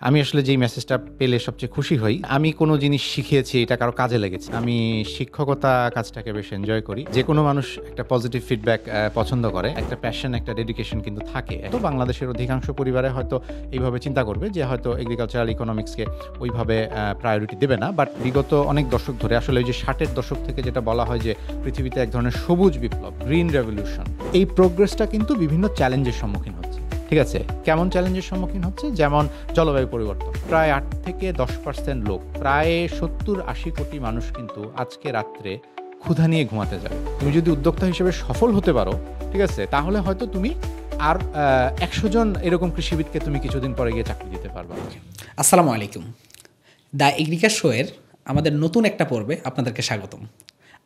আমি আসলে যেই মেসেজটা পেলে সবচেয়ে খুশি হই, আমি কোনো জিনিস শিখিয়েছি এটা কারো কাজে লেগেছে। আমি শিক্ষকতা কাজটাকে বেশ এনজয় করি। যেকোনো মানুষ একটা পজিটিভ ফিডব্যাক পছন্দ করে। একটা প্যাশন, একটা ডেডিকেশন কিন্তু থাকে। তো বাংলাদেশের অধিকাংশ পরিবারে হয়তো এইভাবে চিন্তা করবে যে হয়তো এগ্রিকালচারাল ইকোনমিক্সকে ওইভাবে প্রায়োরিটি দেবে না। বাট বিগত অনেক দশক ধরে আসলে ওই যে ৬০ এর দশক থেকে যেটা বলা হয় যে পৃথিবীতে এক ধরনের সবুজ বিপ্লব, গ্রিন রেভলিউশন। এই প্রোগ্রেসটা কিন্তু বিভিন্ন চ্যালেঞ্জের সম্মুখীন হচ্ছে। ঠিক আছে? কেমন চ্যালেঞ্জের সম্মুখীন হচ্ছে? যেমন জলবায়ু পরিবর্তন। প্রায় ৮ থেকে ১০% লোক, প্রায় ৭০-৮০ কোটি মানুষ কিন্তু আজকে রাত্রে ক্ষুধা নিয়ে ঘুমাতে যাবে। তুমি যদি উদ্যোক্তা হিসেবে সফল হতে পারো, ঠিক আছে? তাহলে হয়তো তুমি আর ১০০ জন এরকম কৃষিবিদকে তুমি কিছুদিন পরে গিয়ে চাকরি দিতে পারবা। আসসালামু আলাইকুম। দ্য এগ্রিকার শোয়ের আমাদের নতুন একটা পর্বে আপনাদেরকে স্বাগতম।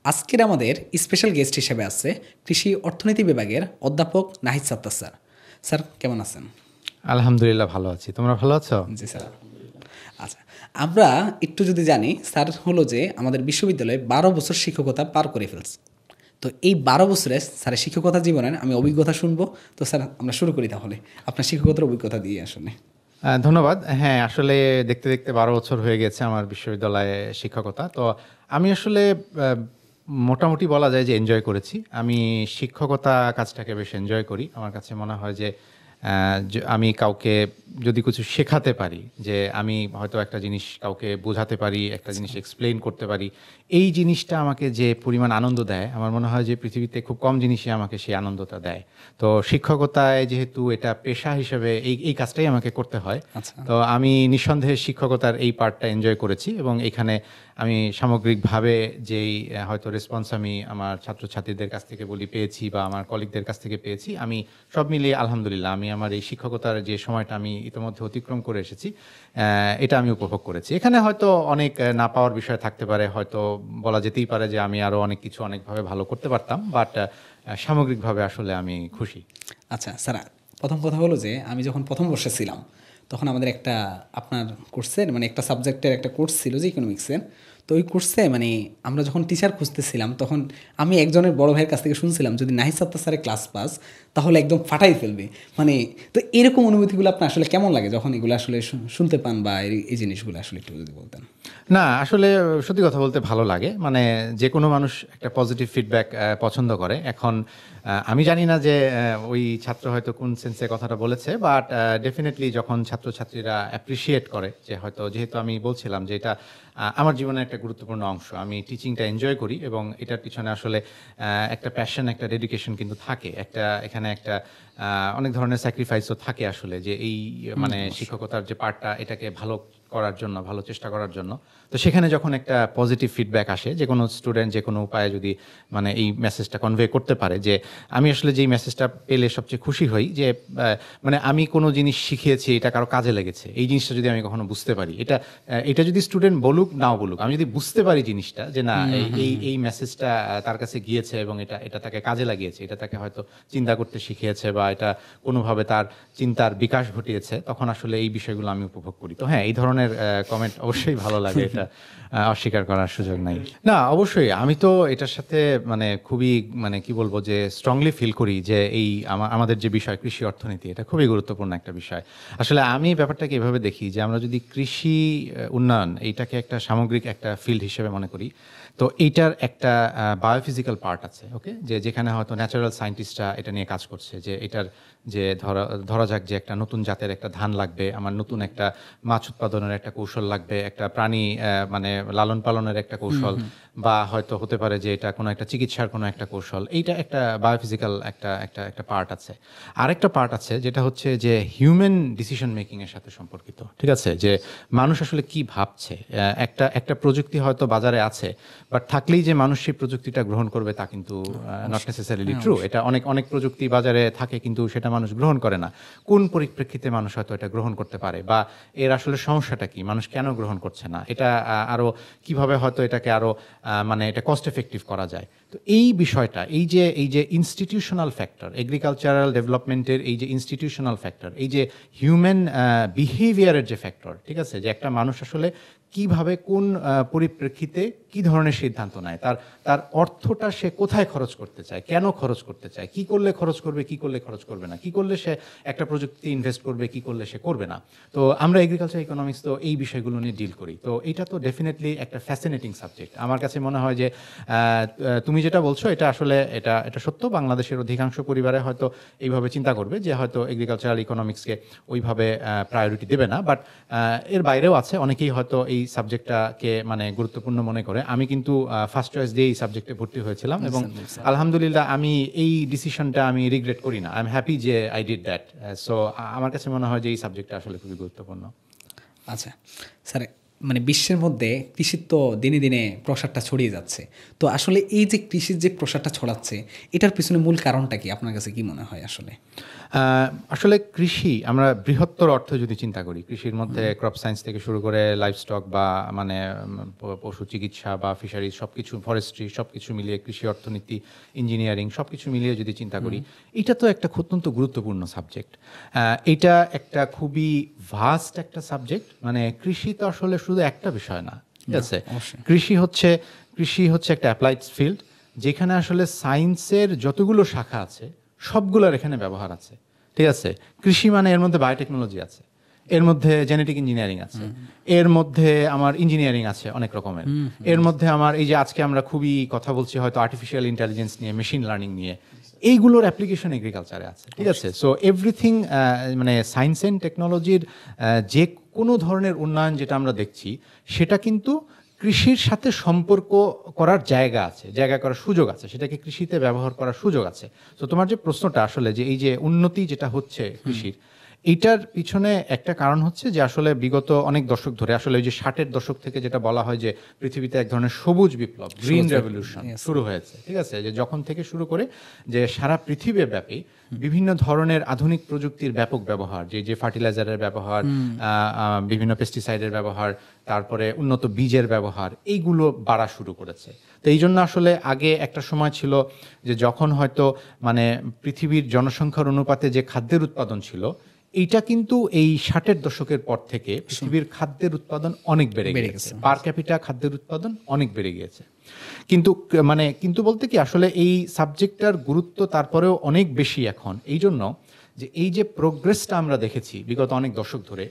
আজকের আমাদের স্পেশাল গেস্ট হিসেবে আছে কৃষি অর্থনীতি বিভাগের অধ্যাপক নাহিদ সাত্তার স্যার। স্যার কেমন আছেন? আলহামদুলিল্লাহ ভালো আছি। তোমরা ভালো আছো? জি স্যার। আচ্ছা, আমরা একটু যদি জানি, স্যার হলো যে আমাদের বিশ্ববিদ্যালয়ে ১২ বছর শিক্ষকতা পার করে ফেলছে। তো এই ১২ বছরে স্যারের শিক্ষকতা জীবনের আমি অভিজ্ঞতা শুনবো। তো স্যার আমরা শুরু করি তাহলে আপনার শিক্ষকতার অভিজ্ঞতা দিয়ে আসলে। ধন্যবাদ। হ্যাঁ, আসলে দেখতে, দেখতে ১২ বছর হয়ে গেছে আমার বিশ্ববিদ্যালয়ে শিক্ষকতা। তো আমি আসলে আ মোটামুটি বলা যায় যে এনজয় করেছি। আমি শিক্ষকতা কাজটাকে বেশ এনজয় করি। আমার কাছে মনে হয় যে আমি কাউকে যদি কিছু শেখাতে পারি, যে আমি হয়তো একটা জিনিস কাউকে বোঝাতে পারি, একটা জিনিস এক্সপ্লেইন করতে পারি। এই জিনিসটা আমাকে যে পরিমাণ আনন্দ দেয়, আমার মনে হয় যে পৃথিবীতে খুব কম জিনিসই আমাকে সেই আনন্দটা দেয়। তো শিক্ষকতায় যেহেতু এটা পেশা হিসেবে এই কাজটাই আমাকে করতে হয়। আচ্ছা। তো আমি নিঃসন্দেহে শিক্ষকতার এই পার্টটা এনজয় করেছি এবং এখানে আমি সামগ্রিকভাবে যেই হয়তো রেসপন্স আমি আমার ছাত্রছাত্রীদের কাছ থেকে পেয়েছি বা আমার কলিগদের কাছ থেকে পেয়েছি, আমি সব মিলিয়ে আলহামদুলিল্লাহ আমি আমার এই শিক্ষকতার যে সময়টা আমি ইতিমধ্যে অতিক্রম করে এসেছি, এটা আমি উপভোগ করেছি। এখানে হয়তো অনেক না পাওয়ার বিষয় থাকতে পারে, হয়তো বলা যেতেই পারে যে আমি আরও অনেক কিছু অনেকভাবে ভালো করতে পারতাম, বাট সামগ্রিকভাবে আসলে আমি খুশি। আচ্ছা স্যার, প্রথম কথা হলো যে আমি যখন প্রথম বর্ষে ছিলাম তখন আমাদের একটা আপনার কোর্সের মানে একটা সাবজেক্টের একটা কোর্স ছিল যে ইকোনমিক্সের। তো ওই কোর্সে মানে আমরা যখন টিচার খুঁজতেছিলাম তখন আমি একজনের বড় ভাইয়ের কাছ থেকে শুনছিলাম যদি নাহিদ সাত্তার স্যারের ক্লাস পাস তাহলে একদম ফাটাই ফেলবে। মানে তো এরকম অনুভূতিগুলো আপনার আসলে কেমন লাগে যখন এগুলো আসলে শুনতে পান বা এই জিনিসগুলো আসলে একটু যদি বলতেন। না, আসলে সত্যি কথা বলতে ভালো লাগে। মানে যেকোনো মানুষ একটা পজিটিভ ফিডব্যাক পছন্দ করে। এখন আমি জানি না যে ওই ছাত্র হয়তো কোন সেন্সে কথাটা বলেছে, বাট ডেফিনিটলি যখন ছাত্রছাত্রীরা অ্যাপ্রিশিয়েট করে যে হয়তো, যেহেতু আমি বলছিলাম যে এটা আমার জীবনের একটা গুরুত্বপূর্ণ অংশ। আমি টিচিংটা এনজয় করি এবং এটার পিছনে আসলে একটা প্যাশন, একটা ডেডিকেশন কিন্তু থাকে। এখানে একটা অনেক ধরনের স্যাক্রিফাইসও থাকে আসলে, যে এই মানে শিক্ষকতার যে পার্টটা, এটাকে ভালো করার জন্য, ভালো চেষ্টা করার জন্য। তো সেখানে যখন একটা পজিটিভ ফিডব্যাক আসে, যেকোনো স্টুডেন্ট যেকোনো উপায়ে যদি মানে এই মেসেজটা কনভে করতে পারে, যে আমি আসলে যেই মেসেজটা পেলে সবচেয়ে খুশি হই যে মানে আমি কোনো জিনিস শিখিয়েছি এটা কারো কাজে লেগেছে। এই জিনিসটা যদি আমি কখনো বুঝতে পারি, এটা যদি স্টুডেন্ট বলুক নাও বলুক, আমি যদি বুঝতে পারি জিনিসটা যে না, এই মেসেজটা তার কাছে গিয়েছে এবং এটা তাকে কাজে লাগিয়েছে, এটা তাকে হয়তো চিন্তা করতে শিখিয়েছে বা এটা কোনোভাবে তার চিন্তার বিকাশ ঘটিয়েছে, তখন আসলে এই বিষয়গুলো আমি উপভোগ করি। তো হ্যাঁ, এই ধরনের কমেন্ট অবশ্যই ভালো লাগে, এটা অস্বীকার করার সুযোগ নাই। না, অবশ্যই আমি তো এটার সাথে মানে খুবই মানে কি বলবো যে স্ট্রংলি ফিল করি যে এই আমাদের যে বিষয় কৃষি অর্থনীতি, এটা খুবই গুরুত্বপূর্ণ একটা বিষয়। আসলে আমি ব্যাপারটাকে এভাবে দেখি যে আমরা যদি কৃষি উন্নয়ন এইটাকে একটা সামগ্রিক একটা ফিল্ড হিসেবে মনে করি, তো এইটার একটা বায়োফিজিক্যাল পার্ট আছে, ওকে? যেখানে হয়তো ন্যাচারাল সায়েন্টিস্টরা এটা নিয়ে কাজ করছে, যে এটার যে ধরা যাক যে একটা নতুন জাতের একটা ধান লাগবে, আমার নতুন একটা মাছ উৎপাদনের একটা কৌশল লাগবে, একটা প্রাণী মানে লালন পালনের একটা কৌশল, বা হয়তো হতে পারে যে এটা কোনো একটা চিকিৎসার কোনো একটা কৌশল। এইটা একটা বায়োফিজিক্যাল একটা পার্ট আছে। আরেকটা পার্ট আছে যেটা হচ্ছে যে হিউম্যান ডিসিশন মেকিং এর সাথে সম্পর্কিত, ঠিক আছে? যে মানুষ আসলে কি ভাবছে। একটা প্রযুক্তি হয়তো বাজারে আছে, বাট থাকলেই যে মানুষ সেই প্রযুক্তিটা গ্রহণ করবে তা কিন্তু নট নেসেসারিলি ট্রু। এটা অনেক প্রযুক্তি বাজারে থাকে কিন্তু সেটা মানুষ গ্রহণ করে না। কোন পরিপ্রেক্ষিতে মানুষ হয়তো এটা গ্রহণ করতে পারে, বা এর আসলে সমস্যাটা কি, মানুষ কেন গ্রহণ করছে না, এটা আরো কিভাবে হয়তো এটাকে আরো মানে এটা কস্ট এফেক্টিভ করা যায়। তো এই বিষয়টা এই যে ইনস্টিটিউশনাল ফ্যাক্টর, এগ্রিকালচারাল ডেভেলপমেন্টের এই যে ইনস্টিটিউশনাল ফ্যাক্টর, এই যে হিউম্যান বিহেভিয়ারের যে ফ্যাক্টর, ঠিক আছে, যে একটা মানুষ আসলে কিভাবে কোন পরিপ্রেক্ষিতে কি ধরনের সিদ্ধান্ত নেয়, তার তার অর্থটা সে কোথায় খরচ করতে চায়, কেন খরচ করতে চায়, কি করলে খরচ করবে, কি করলে খরচ করবে না, কি করলে সে একটা প্রযুক্তি ইনভেস্ট করবে, কি করলে সে করবে না। তো আমরা এগ্রিকালচার ইকোনমিক্স তো এই বিষয়গুলো নিয়ে ডিল করি। তো এটা তো ডেফিনেটলি একটা ফ্যাসিনেটিং সাবজেক্ট। আমার কাছে মনে হয় যে তুমি যেটা বলছো এটা আসলে এটা সত্য। বাংলাদেশের অধিকাংশ পরিবারে হয়তো এইভাবে চিন্তা করবে যে হয়তো এগ্রিকালচারাল ইকোনমিক্সকে ওইভাবে প্রায়োরিটি দেবে না, বাট এর বাইরেও আছে অনেকেই হয়তো এই সাবজেক্টটাকে মানে গুরুত্বপূর্ণ মনে করে। আমি কিন্তু ফার্স্ট চয়েস দিয়ে এই সাবজেক্টে ভর্তি হয়েছিলাম এবং আলহামদুলিল্লাহ আমি এই ডিসিশনটা আমি রিগ্রেট করি না। আই এম হ্যাপি যে আই ডিড দ্যাট। সো আমার কাছে মনে হয় যে এই সাবজেক্টটা আসলে খুবই গুরুত্বপূর্ণ। আচ্ছা স্যার, মানে বিশ্বের মধ্যে কৃষির তো দিনে দিনে প্রসারটা ছড়িয়ে যাচ্ছে, তো আসলে এই যে কৃষির যে প্রসারটা ছড়াচ্ছে এটার পিছনে মূল কারণটা কি আপনার কাছে কি মনে হয়? আসলে কৃষি আমরা বৃহত্তর অর্থে যদি চিন্তা করি, কৃষির মধ্যে ক্রপ সায়েন্স থেকে শুরু করে লাইফ স্টক বা মানে পশু চিকিৎসা বা ফিশারিজ সব কিছু, ফরেস্ট্রি সব কিছু মিলিয়ে, কৃষি অর্থনীতি, ইঞ্জিনিয়ারিং সব কিছু মিলিয়ে যদি চিন্তা করি, এটা তো একটা অত্যন্ত গুরুত্বপূর্ণ সাবজেক্ট। এটা একটা খুবই ভাস্ট একটা সাবজেক্ট। মানে কৃষি তো আসলে শুধু একটা বিষয় না, ঠিক আছে। কৃষি হচ্ছে একটা অ্যাপ্লাইড ফিল্ড, যেখানে আসলে সায়েন্সের যতগুলো শাখা আছে সবগুলোর এখানে ব্যবহার আছে, ঠিক আছে। কৃষি মানে এর মধ্যে বায়োটেকনোলজি আছে, এর মধ্যে জেনেটিক ইঞ্জিনিয়ারিং আছে, এর মধ্যে আমার ইঞ্জিনিয়ারিং আছে অনেক রকমের, এর মধ্যে আমার এই যে আজকে আমরা খুবই কথা বলছি হয়তো আর্টিফিশিয়াল ইন্টেলিজেন্স নিয়ে, মেশিন লার্নিং নিয়ে, এইগুলোর অ্যাপ্লিকেশন এগ্রিকালচারে আছে, ঠিক আছে। সো এভরিথিং মানে সায়েন্স অ্যান্ড টেকনোলজির যে কোনো ধরনের উন্নয়ন যেটা আমরা দেখছি সেটা কিন্তু কৃষির সাথে সম্পর্ক করার জায়গা করার সুযোগ আছে, সেটাকে কৃষিতে ব্যবহার করার সুযোগ আছে। তো তোমার যে প্রশ্নটা আসলে যে এই যে উন্নতি যেটা হচ্ছে কৃষির, এইটার পিছনে একটা কারণ হচ্ছে যে আসলে বিগত অনেক দশক ধরে আসলে ওই যে 60-এর দশক থেকে যেটা বলা হয় যে পৃথিবীতে এক ধরনের সবুজ বিপ্লব, গ্রিন রেভলিউশন শুরু হয়েছে, ঠিক আছে। যে যখন থেকে শুরু করে যে সারা পৃথিবীব্যাপী বিভিন্ন ধরনের আধুনিক প্রযুক্তির ব্যাপক ব্যবহার, যে ফার্টিলাইজারের ব্যবহার, বিভিন্ন পেস্টিসাইডের ব্যবহার, তারপরে উন্নত বীজের ব্যবহার, এইগুলো বাড়া শুরু করেছে। তো এই জন্য আসলে আগে একটা সময় ছিল যে যখন হয়তো মানে পৃথিবীর জনসংখ্যার অনুপাতে যে খাদ্যের উৎপাদন ছিল, এইটা কিন্তু এই 60-এর দশকের পর থেকে পৃথিবীর খাদ্যের উৎপাদন অনেক বেড়ে গেছে, পার ক্যাপিটা খাদ্যের উৎপাদন অনেক বেড়ে গিয়েছে। কিন্তু বলতে কি আসলে এই সাবজেক্টটার গুরুত্ব তারপরেও অনেক বেশি এখন, এই জন্য যে এই যে প্রোগ্রেসটা আমরা দেখেছি বিগত অনেক দশক ধরে,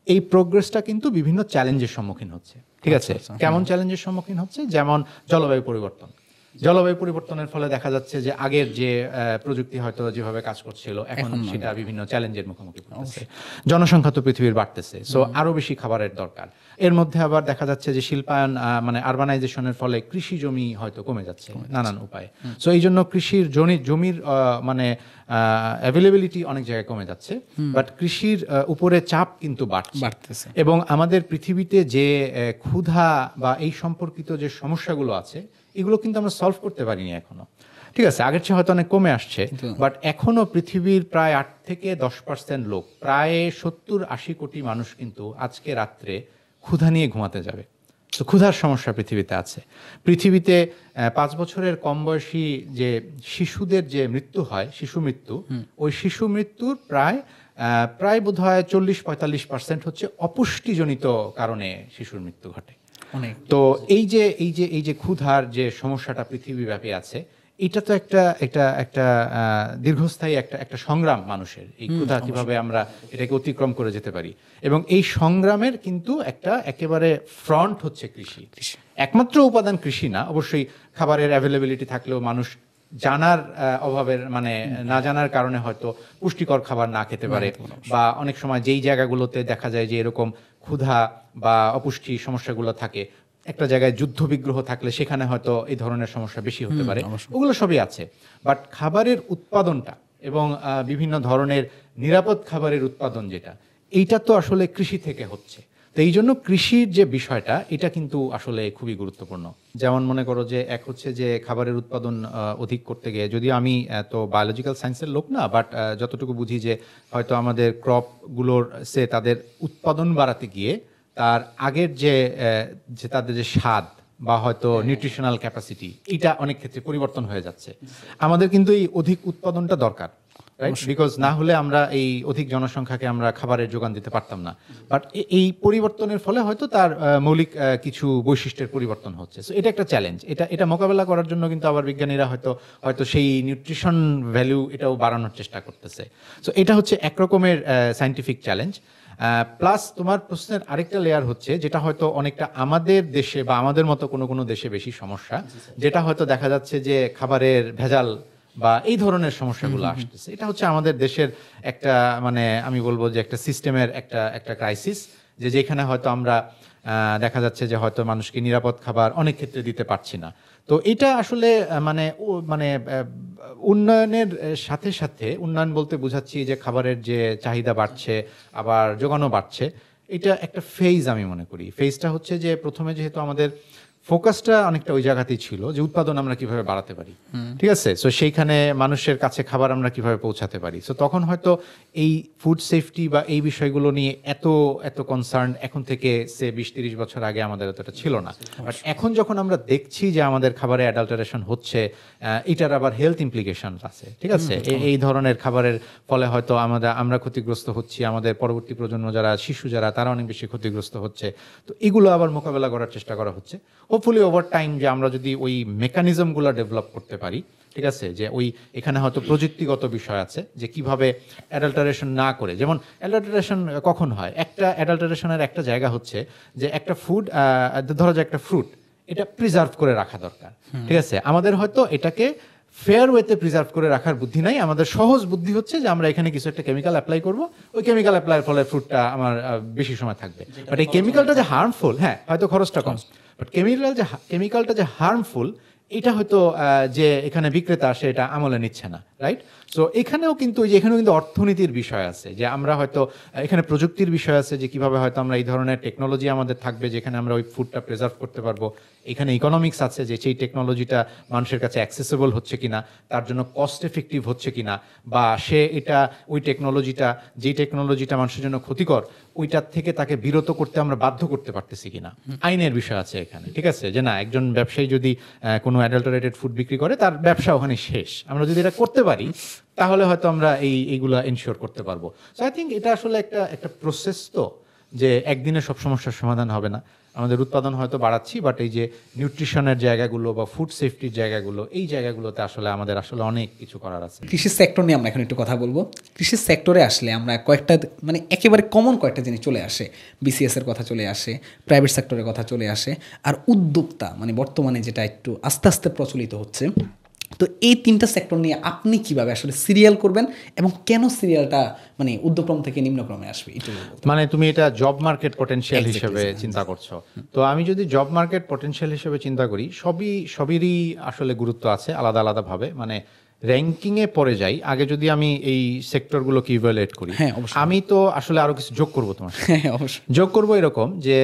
এই প্রোগ্রেসটা কিন্তু বিভিন্ন চ্যালেঞ্জের সম্মুখীন হচ্ছে, ঠিক আছে। কেমন চ্যালেঞ্জের সম্মুখীন হচ্ছে? যেমন জলবায়ু পরিবর্তনের ফলে দেখা যাচ্ছে যে আগের যে প্রযুক্তি হয়তো যেভাবে কাজ করছিল এখন সেটা বিভিন্ন চ্যালেঞ্জের মুখোমুখি হচ্ছে। জনসংখ্যা তো পৃথিবীর বাড়তেছে, সো আরো বেশি খাবারের দরকার। এর মধ্যে আবার দেখা যাচ্ছে যে শিল্পায়ন মানে আরবানাইজেশনের ফলে কৃষি জমি হয়তো কমে যাচ্ছে নানান উপায়ে। সো এই জন্য কৃষির জমির মানে অ্যাভেলেবিলিটি অনেক জায়গায় কমে যাচ্ছে, বাট কৃষির উপরে চাপ কিন্তু বাড়তেছে। এবং আমাদের পৃথিবীতে যে ক্ষুধা বা এই সম্পর্কিত যে সমস্যাগুলো আছে এগুলো কিন্তু আমরা সলভ করতে পারিনি এখনো, ঠিক আছে। আগের চেয়ে হয়তো অনেক কমে আসছে, বাট এখনো পৃথিবীর প্রায় 8-10% লোক, প্রায় 70-80 কোটি মানুষ কিন্তু আজকে রাত্রে ক্ষুধা নিয়ে ঘুমাতে যাবে। তো ক্ষুধার সমস্যা পৃথিবীতে আছে। পৃথিবীতে 5 বছরের কম বয়সী যে শিশুদের যে মৃত্যু হয়, শিশু মৃত্যু, ওই শিশু মৃত্যুর প্রায় বোধ হয় 40-45% হচ্ছে অপুষ্টিজনিত কারণে শিশুর মৃত্যু ঘটে। তো এই যে ক্ষুধার যে সমস্যাটা পৃথিবীব্যাপী আছে, এটা তো একটা দীর্ঘস্থায়ী একটা সংগ্রাম মানুষের। এই ক্ষুধা কিভাবে আমরা এটাকে অতিক্রম করে যেতে পারি, এবং এই সংগ্রামের কিন্তু একেবারে ফ্রন্ট হচ্ছে কৃষি। একমাত্র উপাদান কৃষি না, অবশ্যই খাবারের অ্যাভেলেবিলিটি থাকলেও মানুষ জানার অভাবের মানে না জানার কারণে হয়তো পুষ্টিকর খাবার না খেতে পারে, বা অনেক সময় যেই জায়গাগুলোতে দেখা যায় যে এরকম ক্ষুধা বা অপুষ্টি সমস্যাগুলো থাকে, একটা জায়গায় যুদ্ধ বিগ্রহ থাকলে সেখানে হয়তো এই ধরনের সমস্যা বেশি হতে পারে, ওগুলো সবই আছে। বাট খাবারের উৎপাদনটা এবং বিভিন্ন ধরনের নিরাপদ খাবারের উৎপাদন যেটা, এইটা তো আসলে কৃষি থেকে হচ্ছে। তো এই জন্য কৃষির যে বিষয়টা এটা কিন্তু আসলে খুবই গুরুত্বপূর্ণ। যেমন মনে করো যে এক হচ্ছে যে খাবারের উৎপাদন অধিক করতে গিয়ে, যদিও আমি তো বায়োলজিক্যাল সায়েন্সের লোক না, বাট যতটুকু বুঝি যে হয়তো আমাদের ক্রপগুলোর তাদের উৎপাদন বাড়াতে গিয়ে তার আগের যে তাদের যে স্বাদ বা হয়তো নিউট্রিশনাল ক্যাপাসিটি, এটা অনেক ক্ষেত্রে পরিবর্তন হয়ে যাচ্ছে। আমাদের কিন্তু এই অধিক উৎপাদনটা দরকার, রাইট? বিকজ না হলে আমরা এই অধিক জনসংখ্যাকে আমরা খাবারের যোগান দিতে পারতাম না। বাট এই পরিবর্তনের ফলে হয়তো তার মৌলিক কিছু বৈশিষ্ট্যের পরিবর্তন হচ্ছে। সো এটা একটা চ্যালেঞ্জ। এটা মোকাবেলা করার জন্য কিন্তু আবার বিজ্ঞানীরা হয়তো সেই নিউট্রিশন ভ্যালু এটাও বাড়ানোর চেষ্টা করতেছে। সো এটা হচ্ছে একরকমের সায়েন্টিফিক চ্যালেঞ্জ। প্লাস তোমার প্রশ্নের আরেকটা লেয়ার হচ্ছে, যেটা হয়তো অনেকটা আমাদের দেশে বা আমাদের মতো কোনো কোনো দেশে বেশি সমস্যা, যেটা হয়তো দেখা যাচ্ছে যে খাবারের ভেজাল বা এই ধরনের সমস্যাগুলো আসতেছে। এটা হচ্ছে আমাদের দেশের একটা, মানে আমি বলবো যে একটা সিস্টেমের একটা ক্রাইসিস, যেখানে হয়তো আমরা দেখা যাচ্ছে যে হয়তো মানুষকে নিরাপদ খাবার অনেক ক্ষেত্রে দিতে পারছি না। তো এটা আসলে মানে উন্নয়নের সাথে সাথে, উন্নয়ন বলতে বোঝাচ্ছি যে খাবারের যে চাহিদা বাড়ছে আবার যোগানো বাড়ছে, এটা একটা ফেজ আমি মনে করি। ফেজটা হচ্ছে যে প্রথমে যেহেতু আমাদের ফোকাসটা অনেকটা ওই জায়গাতেই ছিল যে উৎপাদন আমরা কিভাবে বাড়াতে পারি, ঠিক আছে? সো সেইখানে মানুষের কাছে খাবার আমরা কিভাবে পৌঁছাতে পারি। সো তখন হয়তো এই ফুড সেফটি বা এই বিষয়গুলো নিয়ে এত কনসার্ন এখন থেকে 20-30 বছর আগে আমাদের এতটা ছিল না। বাট এখন যখন আমরা দেখছি যে আমাদের খাবারে অ্যাডাল্টারেশন হচ্ছে, এটার আবার হেলথ ইমপ্লিকেশন আছে, ঠিক আছে? এই ধরনের খাবারের ফলে হয়তো আমরা ক্ষতিগ্রস্ত হচ্ছি, আমাদের পরবর্তী প্রজন্ম যারা শিশু যারা তারা অনেক বেশি ক্ষতিগ্রস্ত হচ্ছে। তো এগুলো আবার মোকাবেলা করার চেষ্টা করা হচ্ছে। হোপফুলি ওভার টাইম যে আমরা যদি ওই মেকানিজমগুলো ডেভেলপ করতে পারি, ঠিক আছে, যে এখানে হয়তো প্রযুক্তিগত বিষয় আছে যে কিভাবে অ্যাডাল্টারেশন না করে, যেমন অ্যাডাল্টারেশন কখন হয়, একটা অ্যাডাল্টারেশনের একটা জায়গা হচ্ছে যে একটা ফুড, ধরো যে একটা ফ্রুট, এটা প্রিজার্ভ করে রাখা দরকার, ঠিক আছে? আমাদের হয়তো এটাকে ফেয়ার ওয়েতে প্রিজার্ভ করে রাখার বুদ্ধি নাই। আমাদের সহজ বুদ্ধি হচ্ছে যে আমরা এখানে কিছু একটা কেমিক্যাল অ্যাপ্লাই করব, ওই কেমিক্যাল অ্যাপ্লাইয়ের ফলে ফ্রুটটা আমার বেশি সময় থাকবে। বাট এই কেমিক্যালটা যে হার্মফুল, হ্যাঁ হয়তো খরচটা কম, বাট কেমিক্যালটা যে হার্মফুল, এটা হয়তো যে এখানে বিক্রেতা সে এটা আমলে নিচ্ছে না, রাইট? সো এখানেও কিন্তু অর্থনীতির বিষয় আছে, যে আমরা হয়তো এখানে প্রযুক্তির বিষয় আছে, যে কিভাবে হয়তো আমরা এই ধরনের টেকনোলজি আমাদের থাকবে যেখানে আমরা ওই ফুডটা প্রিজার্ভ করতে পারবো। এখানে ইকোনমিক্স আছে, যে সেই টেকনোলজিটা মানুষের কাছে অ্যাক্সেসিবল হচ্ছে কিনা, তার জন্য কস্ট এফেক্টিভ হচ্ছে কিনা, বা সে ওই টেকনোলজিটা মানুষের জন্য ক্ষতিকর, ওইটার থেকে তাকে বিরত করতে আমরা বাধ্য করতে পারতেছি কিনা। আইনের বিষয় আছে এখানে, ঠিক আছে? যে না, একজন ব্যবসায়ী যদি কোনো অ্যাডাল্টারেটেড ফুড বিক্রি করে, তার ব্যবসা ওখানে শেষ। আমরা যদি এটা করতে পারি তাহলে হয়তো আমরা এইগুলা এনশিওর করতে পারবো। সো আই থিঙ্ক এটা আসলে একটা প্রসেস, তো যে একদিনে সব সমস্যার সমাধান হবে না। আমাদের উৎপাদন হয়তো বাড়াচ্ছি, বাট এই যে নিউট্রিশনের জায়গাগুলো বা ফুড সেফটির জায়গাগুলো, এই জায়গাগুলোতে আসলে আমাদের অনেক কিছু করার আছে। কৃষি সেক্টর নিয়ে আমরা এখন একটু কথা বলবো। কৃষি সেক্টরে আসলে আমরা কয়েকটা, মানে একেবারে কমন কয়েকটা জিনিস চলে আসে। বিসিএস এর কথা চলে আসে, প্রাইভেট সেক্টরের কথা চলে আসে, আর উদ্যোক্তা, মানে বর্তমানে যেটা একটু আস্তে আস্তে প্রচলিত হচ্ছে। তো এই তিনটা সেক্টর নিয়ে আপনি কিভাবে আসলে সিরিয়াল করবেন, এবং কেন সিরিয়ালটা মানে ঊর্ধ্বক্রম থেকে নিম্নক্রমে আসবে, একটু মানে তুমি এটা জব মার্কেট পটেনশিয়াল হিসেবে চিন্তা করছো? তো আমি যদি জব মার্কেট পটেনশিয়াল হিসেবে চিন্তা করি, সবেরই আসলে গুরুত্ব আছে আলাদা আলাদা ভাবে। মানে র্যাঙ্কিংয়ে পরে যাই, আগে যদি আমি এই সেক্টরগুলোকে ইভ্যালুয়েট করি, আমি তো আসলে আরো কিছু যোগ করবো তোমার, যোগ করবো এরকম যে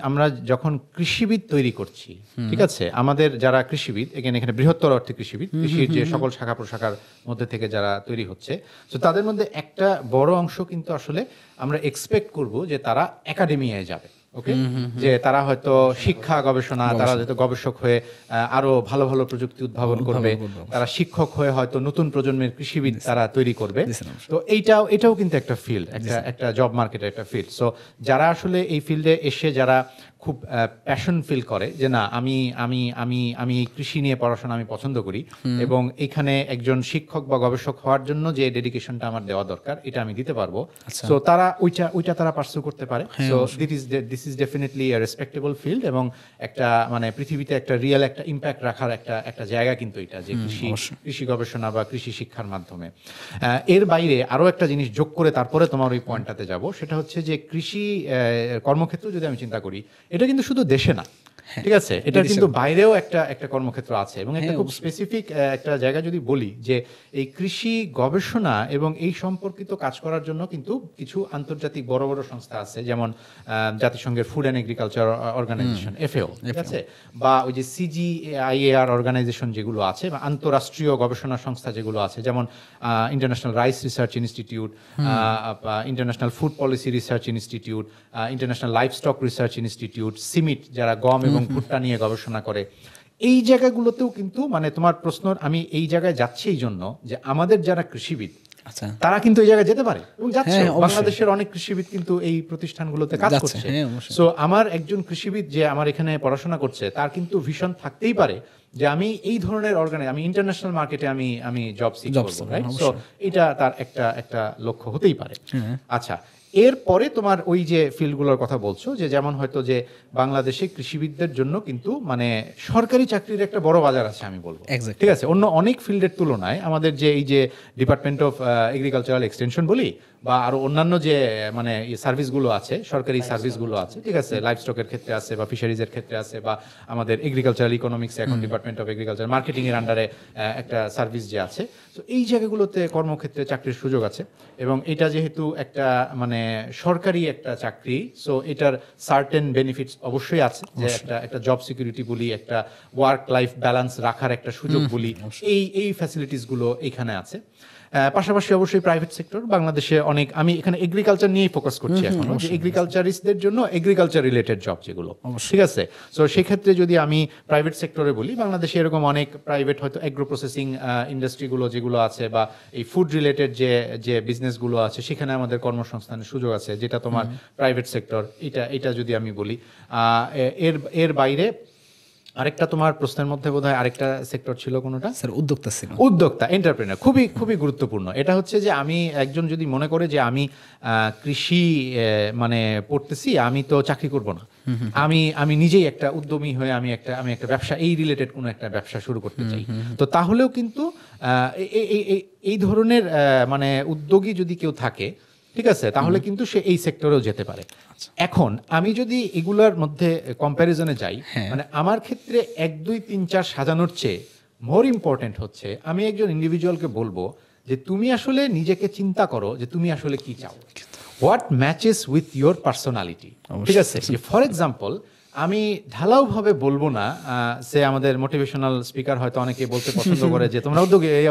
আমরা যখন কৃষিবিদ তৈরি করছি, ঠিক আছে, আমাদের যারা কৃষিবিদ, এখানে বৃহত্তর অর্থে কৃষিবিদ, কৃষির যে সকল শাখা প্রশাখার মধ্যে থেকে যারা তৈরি হচ্ছে, তো তাদের মধ্যে একটা বড় অংশ কিন্তু আসলে আমরা এক্সপেক্ট করব যে তারা একাডেমিয়ায় যাবে। ওকে, যে তারা হয়তো শিক্ষা গবেষণা, তারা হয়তো গবেষক হয়ে আরো ভালো ভালো প্রযুক্তি উদ্ভাবন করবে, তারা শিক্ষক হয়ে হয়তো নতুন প্রজন্মের কৃষিবিদ তারা তৈরি করবে। তো এটাও কিন্তু একটা ফিল্ড, একটা জব মার্কেটের একটা ফিল্ড। সো যারা আসলে এই ফিল্ডে এসে যারা খুব প্যাশন ফিল করে যে না, আমি আমি আমি আমি এই কৃষি নিয়ে পড়াশোনা আমি পছন্দ করি, এবং এখানে একজন শিক্ষক বা গবেষক হওয়ার জন্য যে ডেডিকেশনটা আমার দেওয়া দরকার, এটা আমি দিতে পারবো। সো তারা ওইটা তারা পার্সু করতে পারে। So this is definitely A respectable field, এবং একটা মানে পৃথিবীতে একটা রিয়েল একটা ইম্প্যাক্ট রাখার একটা জায়গা কিন্তু এটা, যে কৃষি গবেষণা বা কৃষি শিক্ষার মাধ্যমে। এর বাইরে আরো একটা জিনিস যোগ করে তারপরে তোমার ওই পয়েন্টটাতে যাব, সেটা হচ্ছে যে কৃষি কর্মক্ষেত্র যদি আমি চিন্তা করি, এটা কিন্তু শুধু দেশে না, ঠিক আছে, এটা কিন্তু বাইরেও একটা কর্মক্ষেত্র আছে, এবং একটা খুব স্পেসিফিক একটা জায়গা যদি বলি, যে এই কৃষি গবেষণা এবং এই সম্পর্কিত কাজ করার জন্য কিন্তু কিছু আন্তর্জাতিক বড় বড় সংস্থা আছে, যেমন জাতিসংঘের food and agriculture organization FAO, ঠিক আছে, বা ওই যে CGIAR অর্গানাইজেশন যেগুলো আছে, বা আন্তঃরাষ্ট্রীয় গবেষণা সংস্থা যেগুলো আছে, যেমন international rice research institute, international food policy research institute, international livestock research institute, CIMMYT যারা গম এবং ভুট্টা নিয়ে গবেষণা করে, এই জায়গাগুলোতেও কিন্তু মানে তোমার প্রশ্ন, আমি এই জায়গায় যাচ্ছি এই জন্য যে আমাদের যারা কৃষিবিদ আচ্ছা, তারা কিন্তু এই জায়গায় যেতে পারে এবং যাচ্ছে। হ্যাঁ, অবশ্যই। বাংলাদেশের অনেক কৃষিবিদ কিন্তু এই প্রতিষ্ঠানগুলোতে কাজ যাচ্ছে, করছে। হ্যাঁ, অবশ্যই। সো আমার একজন কৃষিবিদ যে আমার এখানে পড়াশোনা করছে তার কিন্তু ভিশন থাকতেই পারে যে আমি এই ধরনের আমি ইন্টারন্যাশনাল মার্কেটে আমি জব সিক Job করব, seek, রাইট? সো অবশ্যই। এটা তার একটা লক্ষ্য হতেই পারে। হ্যাঁ। আচ্ছা, এরপরে তোমার ওই যে ফিল্ডগুলোর কথা বলছো যে যেমন হয়তো যে বাংলাদেশে কৃষিবিদদের জন্য কিন্তু মানে সরকারি চাকরির একটা বড় বাজার আছে আমি বলবো। Exactly. ঠিক আছে, অন্য অনেক ফিল্ডের তুলনায় আমাদের যে এই যে ডিপার্টমেন্ট অফ এগ্রিকালচারাল এক্সটেনশন বলি বা আরো অন্যান্য যে মানে সার্ভিসগুলো আছে, সরকারি সার্ভিসগুলো আছে, ঠিক আছে, লাইভ স্টকের ক্ষেত্রে আছে বা ফিশারিজের ক্ষেত্রে আছে বা আমাদের এগ্রিকালচারাল ইকোনমিক্স এখন ডিপার্টমেন্ট অফ এগ্রিকালচার মার্কেটিং এর আন্ডারে একটা সার্ভিস যে আছে, তো এই জায়গাগুলোতে কর্মক্ষেত্রে চাকরির সুযোগ আছে এবং এটা যেহেতু একটা মানে সরকারি একটা চাকরি, সো এটার সার্টেন বেনিফিটস অবশ্যই আছে, যে একটা জব সিকিউরিটি বলি, একটা ওয়ার্ক লাইফ ব্যালেন্স রাখার একটা সুযোগ বলি, এই ফ্যাসিলিটিসগুলো এখানে আছে। পাশাপাশি অবশ্যই প্রাইভেট সেক্টর বাংলাদেশে অনেক, আমি এখানে এগ্রিকালচার নিয়েই ফোকাস করছি এখন, যে এগ্রিকালচারিস্টদের জন্য এগ্রিকালচার রিলেটেড জব যেগুলো, ঠিক আছে। সো সেক্ষেত্রে যদি আমি প্রাইভেট সেক্টরে বলি, বাংলাদেশে এরকম অনেক প্রাইভেট হয়তো এগ্রো প্রসেসিং ইন্ডাস্ট্রিগুলো যেগুলো আছে বা এই ফুড রিলেটেড যে বিজনেসগুলো আছে, সেখানে আমাদের কর্মসংস্থানের সুযোগ আছে, যেটা তোমার প্রাইভেট সেক্টর। এটা যদি আমি বলি, এর বাইরে আরেকটা তোমার প্রশ্নের মধ্যে বোধহয় আরেকটা সেক্টর ছিল কোনোটা, স্যার উদ্যোক্তা ছিল। উদ্যোক্তা, এন্টারপ্রেনার, খুবই খুবই গুরুত্বপূর্ণ। এটা হচ্ছে যে আমি একজন যদি মনে করে যে আমি কৃষি মানে পড়তেছি, আমি তো চাকরি করব না, আমি নিজেই একটা উদ্যমী হয়ে আমি একটা ব্যবসা, এই রিলেটেড কোনো একটা ব্যবসা শুরু করতে চাই, তো তাহলেও কিন্তু এই ধরনের মানে উদ্যোগী যদি কেউ থাকে, ঠিক আছে, তাহলে কিন্তু সে এই সেক্টরেও যেতে পারে। এখন আমি যদি এগুলার মধ্যে কম্প্যারিজনে যাই, মানে আমার ক্ষেত্রে 1 2 3 4 সাজানোর চেয়ে মোর ইম্পর্টেন্ট হচ্ছে আমি একজন ইন্ডিভিজুয়ালকে বলবো যে তুমি আসলে নিজেকে চিন্তা করো যে তুমি আসলে কি চাও, what matches with your personality, ঠিক আছে। ফর এক্সাম্পল, আমি ঢালাওভাবে বলবো না, সে আমাদের মোটিভেশনাল স্পিকার হয়তো অনেকে বলতে পছন্দ করে যে তোমরা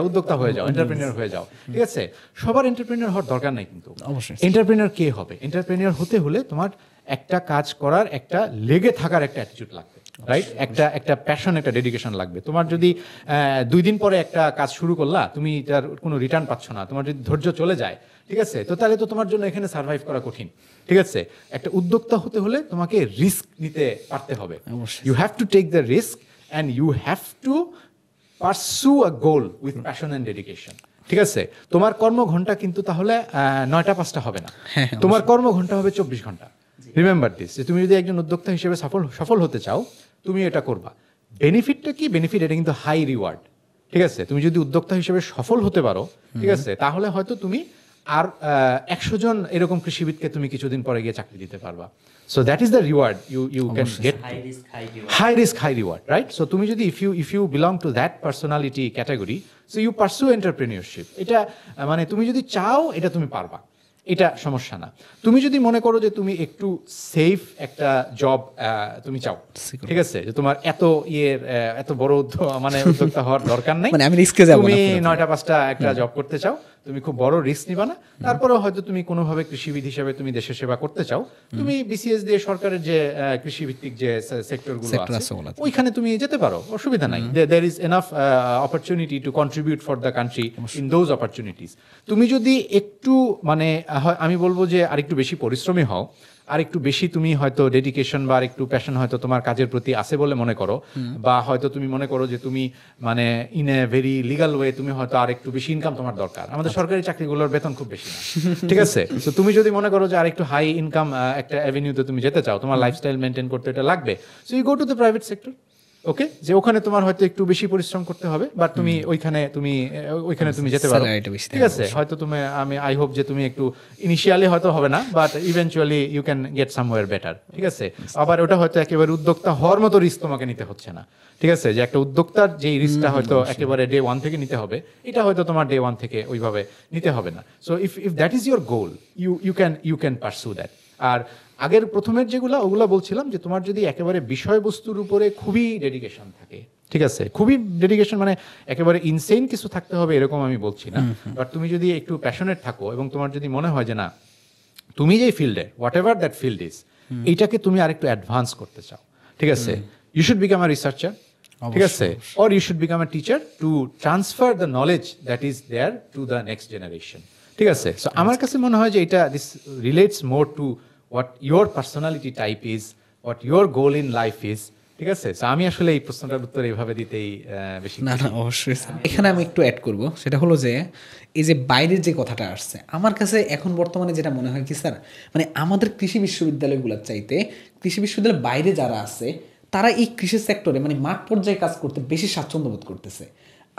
উদ্যোক্তা হয়ে যাও, এন্টারপ্রেনিয়র হয়ে যাও, ঠিক আছে। সবার এন্টারপ্রেনিয়র হওয়ার দরকার নাই কিন্তু। অবশ্যই। এন্টারপ্রেনিয়র কে হবে? এন্টারপ্রেনিয়র হতে হলে তোমার একটা কাজ করার একটা লেগে থাকার একটা অ্যাটিটিউড লাগবে, রাইট? একটা প্যাশন, একটা ডেডিকেশন লাগবে। তোমার যদি 2 দিন পরে একটা কাজ শুরু করলা, তুমি তার কোনো রিটার্ন পাচ্ছ না, তোমার যদি ধৈর্য চলে যায়, ঠিক আছে, তো তাহলে তো তোমার জন্য এখানে সার্ভাইভ করা কঠিন, ঠিক আছে। একটা উদ্যোক্তা হতে হলে তোমাকে রিস্ক নিতে পারতে হবে। You have to take the risk and you have to pursue a goal with passion and dedication, ঠিক আছে। তোমার কর্মঘণ্টা কিন্তু তাহলে 9টা 5টা হবে না, তোমার কর্মঘণ্টা হবে 24 ঘন্টা। রিমেম্বার দিস, যে তুমি যদি একজন উদ্যোক্তা হিসেবে সফল হতে চাও, তুমি এটা করবা। বেনিফিটটা কি? বেনিফিট এটা কিন্তু হাই রিওয়ার্ড, ঠিক আছে। তুমি যদি উদ্যোক্তা হিসেবে সফল হতে পারো, ঠিক আছে, তাহলে হয়তো তুমি আর 100 জন এরকম কৃষিবিদকে তুমি কিছুদিন পরে গিয়ে চাকরি দিতে পারবা। So that is the reward you can get, high risk high reward, right? So তুমি যদি if you belong to that personality category, so you pursue entrepreneurship. এটা মানে তুমি যদি চাও, এটা তুমি পারবা, এটা সমস্যা না। তুমি যদি মনে করো যে তুমি একটু সেফ একটা জব তুমি চাও, ঠিক আছে, যে তোমার এত বড় মানে উদ্যোক্তা হওয়ার দরকার নাই, মানে আমি রিস্কে যাব না, তুমি 9টা 5টা একটা জব করতে চাও, তুমি খুব বড় রিস্ক নিবা না, তারপরেও হয়তো তুমি কোনোভাবে কৃষিবিদ হিসেবে তুমি দেশের সেবা করতে চাও, তুমি বিসিএস দিয়ে সরকারের যে কৃষিভিত্তিক যে সেক্টরগুলো আছে ওইখানে তুমি যেতে পারো, অসুবিধা নাই। There is enough opportunity to contribute for the country in those opportunities. তুমি যদি একটু মানে আমি বলবো যে আরেকটু বেশি পরিশ্রমী হও, আর একটু বেশি তুমি হয়তো ডেডিকেশন বা একটু প্যাশন হয়তো তোমার কাজের প্রতি আছে বলে মনে করো, বা হয়তো তুমি মনে করো যে তুমি মানে in a very legal way তুমি হয়তো আর একটু বেশি ইনকাম তোমার দরকার। আমাদের সরকারি চাকরিগুলোর বেতন খুব বেশি না, ঠিক আছে। তো তুমি যদি মনে করো যে আর একটু হাই ইনকাম একটা অ্যাভিনিউতে তুমি যেতে চাও, তোমার লাইফস্টাইল মেনটেন করতে এটা লাগবে, so you go to the private sector. Okay, যে ওখানে তোমার হয়তো একটু বেশি পরিশ্রম করতে হবে, বাট তুমি ওইখানে তুমি যেতে পারো, ঠিক আছে। হয়তো তুমি আই হোপ যে তুমি একটু ইনিশিয়ালি হয়তো হবে না, but eventually you can get somewhere better, ঠিক আছে। আবার ওটা হয়তো একেবারে উদ্যোক্তা হওয়ার মতো রিস্ক তোমাকে নিতে হচ্ছে না, ঠিক আছে, যে একটা উদ্যোক্তার যে রিস্কটা হয়তো একেবারে ডে 1 থেকে নিতে হবে, এটা হয়তো তোমার ডে 1 থেকে ওইভাবে নিতে হবে না। So if that is your goal, you can pursue that. আর আগের প্রথমের ওগুলা বলছিলাম যে তোমার যদি একেবারে বিষয়বস্তুর উপরে খুবই ডেডিকেশন থাকে, ঠিক আছে, খুবই ডেডিকেশন মানে একেবারে ইনসেইন কিছু থাকতে হবে এরকম আমি বলছি না, বাট তুমি যদি একটু প্যাশনেট থাকো এবং তোমার যদি মনে হয় যে না তুমি যে ফিল্ডে whatever that field is, এইটাকে তুমি আরেকটু অ্যাডভান্স করতে চাও, ঠিক আছে, you should become a researcher, ঠিক আছে, or you should become a teacher to transfer the knowledge that is there to the next generation, ঠিক আছে। সো আমার কাছে মনে হয় যে এটা this relates more to what your personality type is, what your goal in life is, ঠিক আছে। সো আমি আসলে এই প্রশ্নটার উত্তর এইভাবে দিতেই বেশি না অবশ্যই এখানে আমি একটু অ্যাড করব, সেটা হলো যে এই যে বাইরের যে কথাটা আসছে, আমার কাছে এখন বর্তমানে যেটা মনে হয় কি স্যার, মানে আমাদের কৃষি বিশ্ববিদ্যালয়গুলোর চাইতে কৃষি বিশ্ববিদ্যালয়ের বাইরে যারা আছে তারা এই কৃষি সেক্টরে মানে মাঠ পর্যায়ে কাজ করতে বেশি স্বাচ্ছন্দ্য বোধ করতেছে।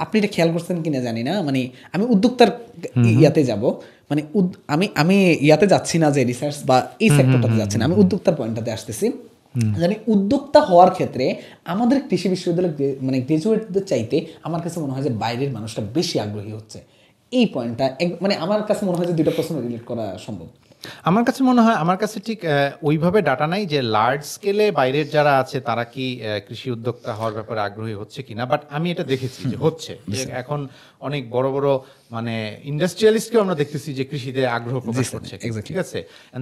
আপনি এটা খেয়াল করছেন কিনা জানি না, মানে আমি উদ্যোক্তার ইয়াতে যাব, মানে আমি ইয়াতে যাচ্ছি না যে রিসার্চ বা এই সেক্টরটাতে যাচ্ছি না, আমি উদ্যোক্তার পয়েন্টটাতে আসতেছি। জানি উদ্যোক্তা হওয়ার ক্ষেত্রে আমাদের কৃষি বিশ্ববিদ্যালয় মানে গ্রাজুয়েটদের চাইতে আমার কাছে মনে হয় যে বাইরের মানুষটা বেশি আগ্রহী হচ্ছে। এই পয়েন্টটা মানে আমার কাছে মনে হয় যে দুটো প্রশ্ন রিলেট করা সম্ভব। আমার কাছে মনে হয়, আমার কাছে ঠিক ওইভাবে ডাটা নাই যে লার্জ স্কেলে বাইরের যারা আছে তারা কি কৃষি উদ্যোক্তা হওয়ার ব্যাপারে আগ্রহী হচ্ছে কিনা, বাট আমি এটা দেখেছি যে হচ্ছে, যে এখন অনেক বড় বড় মানে ইন্ডাস্ট্রিয়ালিস্টকেও আমরা দেখতেছি যে কৃষিতে আগ্রহ প্রকাশ করছে, ঠিক আছে।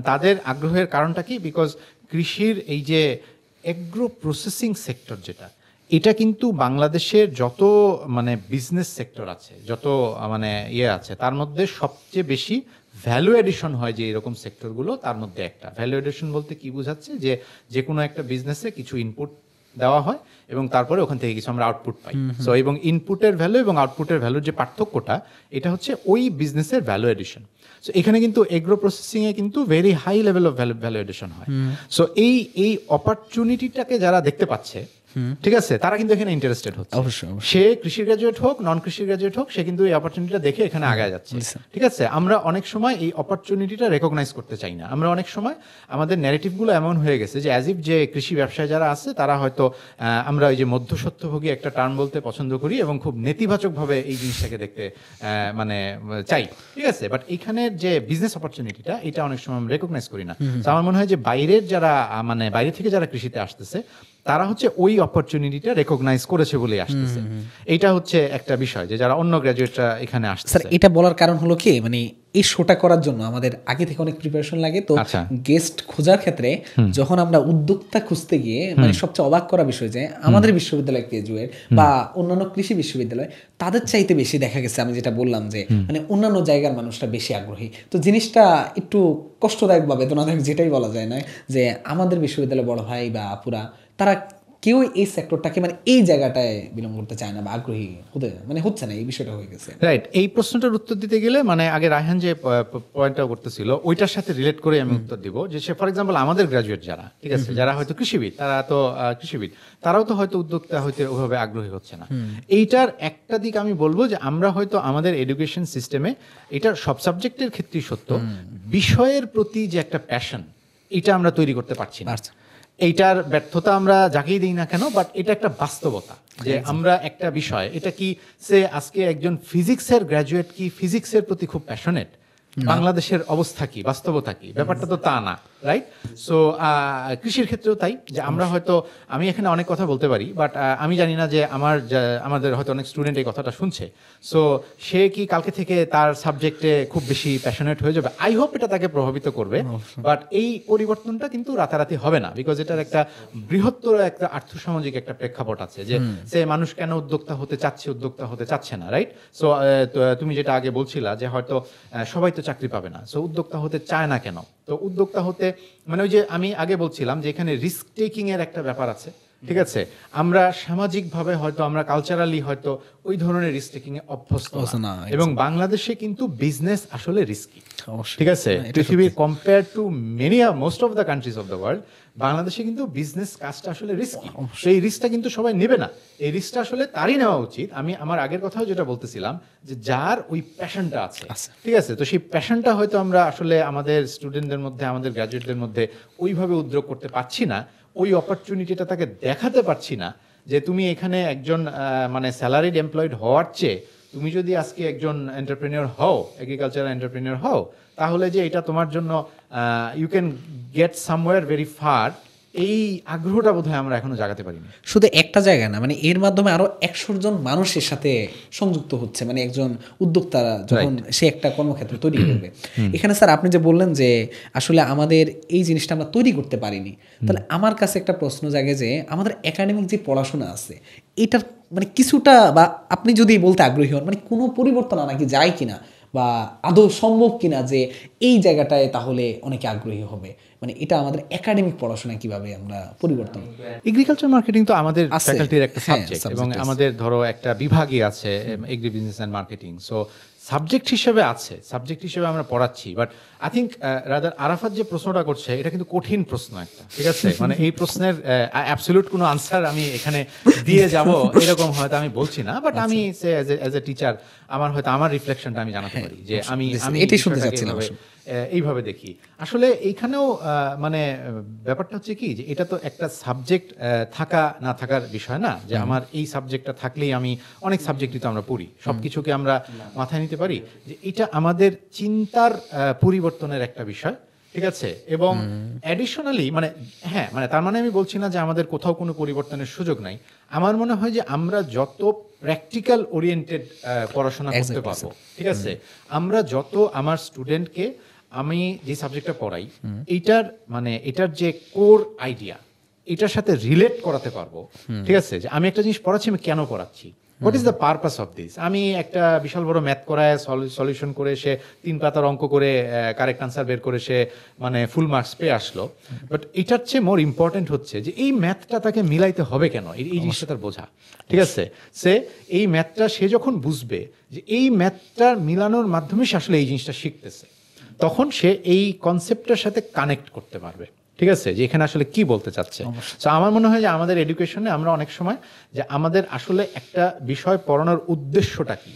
তাদের আগ্রহের কারণটা কি, বিকজ কৃষির এই যে এগ্রো প্রসেসিং সেক্টর যেটা, এটা কিন্তু বাংলাদেশের যত মানে বিজনেস সেক্টর আছে, যত মানে ইয়ে আছে, তার মধ্যে সবচেয়ে বেশি ভ্যালু এডিশন হয় যে এরকম সেক্টরগুলো, তার মধ্যে একটা। ভ্যালু এডিশন বলতে কি বোঝাচ্ছে, যে যে কোনো একটা বিজনেসে কিছু ইনপুট দেওয়া হয় এবং তারপরে ওখান থেকে কিছু আমরা আউটপুট পাই। সো এবং ইনপুটের ভ্যালু এবং আউটপুটের ভ্যালুর যে পার্থক্যটা, এটা হচ্ছে ওই বিজনেসের ভ্যালু এডিশন। সো এখানে কিন্তু এগ্রো প্রসেসিংয়ে কিন্তু very high level of value addition হয়। সো এই অপরচুনিটিটাকে যারা দেখতে পাচ্ছে, ঠিক আছে, তারা কিন্তু এখানে ইন্টারেস্টেড হচ্ছে। সে কৃষি গ্রাজুয়েট হোক, নন কৃষি গ্রাজুয়েট হোক, সে কিন্তু এই অপরচুনিটিটা দেখে এখানে আগায় যাচ্ছে, ঠিক আছে। আমরা অনেক সময় এই অপরচুনিটিটা রেকগনাইজ করতে চাই না। আমরা অনেক সময় আমাদের ন্যারেটিভগুলো এমন হয়ে গেছে যে অ্যাজ ইফ যে কৃষি ব্যবসায় যারা আছে তারা হয়তো আমরা ওই যে মধ্যস্বত্বভোগী একটা টার্ম বলতে পছন্দ করি এবং খুব নেতিবাচকভাবে এই জিনিসটাকে দেখতে মানে চাই, ঠিক আছে। বাট এইখানের যে বিজনেস অপরচুনিটিটা, এটা অনেক সময় আমরা রেকগনাইজ করি না। তো আমার মনে হয় যে বাইরের যারা মানে বাইরে থেকে যারা কৃষিতে আসতেছে, তারা হচ্ছে ওই অপরচুনিটিটা রেকগনাইজ করেছে বলে আসতেছে। এইটা হচ্ছে একটা বিষয়, যে যারা অন্য গ্রাজুয়েটরা এখানে আসছে। স্যার এটা বলার কারণ হলো কি, মানে এই শোটা করার জন্য আমাদের আগে থেকে অনেক প্রিপারেশন লাগে। তো গেস্ট খোঁজার ক্ষেত্রে যখন আমরা উদ্যোক্তা খুঁজতে গিয়ে মানে সবচেয়ে অবাক করা বিষয় যে আমাদের বিশ্ববিদ্যালয় গ্রাজুয়েট বা অন্যান্য কৃষি বিশ্ববিদ্যালয়, তাদের চাইতে বেশি দেখা গেছে, আমি যেটা বললাম যে মানে অন্যান্য জায়গার মানুষরা বেশি আগ্রহী। তো জিনিসটা একটু কষ্টদায়ক বা বেদনাদায়ক যেটাই বলা যায় না, যে আমাদের বিশ্ববিদ্যালয় বড় ভাই বা আপুরা তারা কেউ এই সেক্টরটাকে মানে এই জায়গাটায় বিলং করতে চায় না বা আগ্রহী হতে মানে হচ্ছে না, এই বিষয়টা হয়ে গেছে। রাইট। এই প্রশ্নটার উত্তর দিতে গেলে মানে আগে রায়হান যে পয়েন্টটা করতেছিল ওইটার সাথে রিলেট করে আমি উত্তর দিব, যে সে ফর এক্সাম্পল আমাদের গ্রাজুয়েট যারা, ঠিক আছে, যারা হয়তো কৃষিবিদ, তারা তো কৃষিবিদ, তারাও তো হয়তো উদ্যোক্তা হইতে ওইভাবে আগ্রহী হচ্ছে না। এইটার একটা দিক আমি বলবো যে আমরা হয়তো আমাদের এডুকেশন সিস্টেমে, এটা সব সাবজেক্টের ক্ষেত্রেই সত্য, বিষয়ের প্রতি যে একটা প্যাশন, এটা আমরা তৈরি করতে পারছি না। এইটার ব্যর্থতা আমরা যাকেই দিই না কেন, বাট এটা একটা বাস্তবতা যে আমরা একটা বিষয়, এটা কি সে আজকে একজন ফিজিক্সের গ্র্যাজুয়েট কি ফিজিক্সের প্রতি খুব প্যাশনেট, বাংলাদেশের অবস্থা কি, বাস্তবতা কি, ব্যাপারটা তো তা না, রাইট। সো কৃষির ক্ষেত্রেও তাই, যে আমরা হয়তো, আমি এখানে অনেক কথা বলতে পারি, বাট আমি জানি না যে আমাদের হয়তো অনেক স্টুডেন্ট এই কথাটা শুনছে, সো সে কি কালকে থেকে তার সাবজেক্টে খুব বেশি প্যাশনেট হয়ে যাবে। আই হোপ এটা তাকে প্রভাবিত করবে, বাট এই পরিবর্তনটা কিন্তু রাতারাতি হবে না, বিকজ এটার একটা বৃহত্তর একটা আর্থসামাজিক একটা প্রেক্ষাপট আছে, যে সে মানুষ কেন উদ্যোক্তা হতে চাচ্ছে, উদ্যোক্তা হতে চাচ্ছে না, রাইট। সো তুমি যেটা আগে বলছিলা যে হয়তো সবাই তো চাকরি পাবে না, সো উদ্যোক্তা হতে চায় না কেন। তো উদ্যোক্তা হতে মানে ওই যে আমি আগে বলছিলাম যে এখানে রিস্ক টেকিং এর একটা ব্যাপার আছে, ঠিক আছে। আমরা সামাজিকভাবে হয়তো, আমরা কালচারালি হয়তো ওই ধরনের রিস্ক টেকিং এ অভ্যস্ত না, এবং বাংলাদেশে কিন্তু বিজনেস আসলে রিস্কি, ঠিক আছে। পৃথিবীর compare to most of the countries of the world, বাংলাদেশে কিন্তু বিজনেস কাজটা আসলে রিস্কি। সেই রিস্কটা কিন্তু সবাই নেবে না, এই রিস্কটা আসলে তারই নেওয়া উচিত। আমি আমার আগের কথাও যেটা বলতেছিলাম, যে যার ওই প্যাশনটা আছে, ঠিক আছে, তো সেই প্যাশনটা হয়তো আমরা আসলে আমাদের স্টুডেন্টদের মধ্যে, আমাদের গ্র্যাজুয়েটদের মধ্যে ওইভাবে উদ্যোগ করতে পারছি না, ওই অপরচুনিটিটা তাকে দেখাতে পারছি না, যে তুমি এখানে একজন মানে স্যালারিড এমপ্লয়েড হওয়ার চেয়ে তুমি যদি আজকে একজন এন্টারপ্রেনিয়র হও, এগ্রিকালচারাল এন্টারপ্রেনিয়র হও, তাহলে যে এটা তোমার জন্য you can get somewhere very far এই আগ্রহটা বোধহয় আমরা এখনো জাগাতে পারিনি। শুধু একটা জায়গা না, মানে এর মাধ্যমে আরো 100 জন মানুষের সাথে সংযুক্ত হচ্ছে, মানে একজন উদ্যোক্তারা যখন সে একটা কর্মক্ষেত্র তৈরি করবে। এখানে স্যার আপনি যে বললেন যে আসলে আমাদের এই জিনিসটা আমরা তৈরি করতে পারিনি, তাহলে আমার কাছে একটা প্রশ্ন জাগে যে আমাদের একাডেমিক যে পড়াশোনা আছে এটার মানে কিছুটা, বা আপনি যদি বলতে আগ্রহী হন, মানে কোনো পরিবর্তন আনা কি যায় কিনা, বা আদৌ সম্ভব কিনা যে এই জায়গাটায় তাহলে অনেকে আগ্রহী হবে, মানে এটা আমাদের একাডেমিক পড়াশোনা কিভাবে আমরা পরিবর্তন। এগ্রিকালচার মার্কেটিং তো আমাদের আছে, ফ্যাকাল্টির একটা হ্যাঁ, সাবজেক্ট, subject এবং আছে। আমাদের ধরো একটা বিভাগই আছে agri business and marketing. So subject হিসেবে আছে, সাবজেক্ট হিসেবে আমরা পড়াচ্ছি। But I think rather Arafat যে প্রশ্নটা করছে এটা কিন্তু কঠিন প্রশ্ন একটা, ঠিক আছে? মানে এই প্রশ্নের অ্যাবসলিউট কোনো আনসার আমি এখানে দিয়ে যাব এরকম হয়তো আমি বলছি না, বাট আমি অ্যাজ এ টিচার আমার হয়তো আমার রিফ্লেকশনটা আমি জানাতে পারি যে আমি এটাই শুনতে বিষয়টাকে চাচ্ছিলাম এইভাবে দেখি। আসলে এইখানেও মানে ব্যাপারটা হচ্ছে কি যে এটা তো একটা সাবজেক্ট থাকা না থাকার বিষয় না, যে আমার এই সাবজেক্টটা থাকলেই আমি, অনেক সাবজেক্টই তো আমরা পড়ি, সবকিছুকে আমরা মাথায় নিতে পারি, যে এটা আমাদের চিন্তার পরিবর্তনের একটা বিষয়, ঠিক আছে? এবং অ্যাডিশনালি মানে হ্যাঁ, মানে তার মানে আমি বলছি না যে আমাদের কোথাও কোনো পরিবর্তনের সুযোগ নাই। আমার মনে হয় যে আমরা যত প্র্যাকটিক্যাল ওরিয়েন্টেড পড়াশোনা করতে পারবো, ঠিক আছে, আমরা যত আমার স্টুডেন্টকে আমি যে সাবজেক্টটা পড়াই এইটার মানে এটার যে কোর আইডিয়া এটার সাথে রিলেট করাতে পারবো, ঠিক আছে? যে আমি একটা জিনিস পড়াচ্ছি, আমি কেন পড়াচ্ছি, what is the purpose of this. আমি একটা বিশাল বড় ম্যাথ করায় সলিউশন করে সে 3 পাতার অঙ্ক করে কারেক্ট আনসার বের করে সে মানে ফুল মার্কস পেয়ে আসলো, বাট এটার চেয়ে মোর ইম্পর্টেন্ট হচ্ছে যে এই ম্যাথটা তাকে মিলাইতে হবে কেন, এই জিনিসটা তার বোঝা, ঠিক আছে? সে এই ম্যাথটা সে যখন বুঝবে যে এই ম্যাথটা মিলানোর মাধ্যমে সে আসলে এই জিনিসটা শিখতেছে, তখন সে এই কনসেপ্টের সাথে কানেক্ট করতে পারবে, ঠিক আছে, যে এখানে আসলে কি বলতে চাচ্ছে। তো আমার মনে হয় যে আমাদের এডুকেশনে আমরা অনেক সময় যে আমাদের আসলে একটা বিষয় পড়ানোর উদ্দেশ্যটা কি,